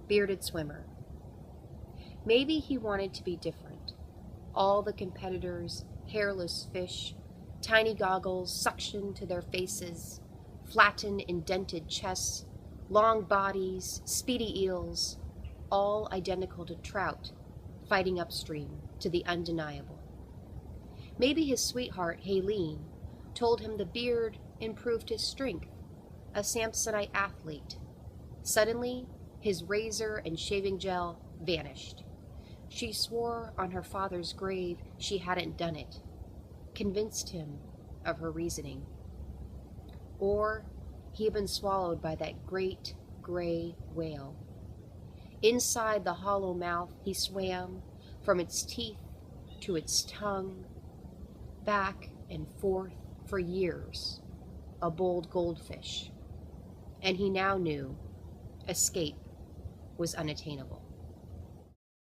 bearded swimmer. Maybe he wanted to be different. All the competitors, hairless fish, tiny goggles suctioned to their faces, flattened, indented chests, long bodies, speedy eels, all identical to trout fighting upstream to the undeniable. Maybe his sweetheart, Haleen, told him the beard improved his strength, a Samsonite athlete. Suddenly, his razor and shaving gel vanished. She swore on her father's grave she hadn't done it, convinced him of her reasoning. Or he had been swallowed by that great gray whale. Inside the hollow mouth he swam, from its teeth to its tongue, back and forth for years, a bold goldfish. And he now knew escape was unattainable.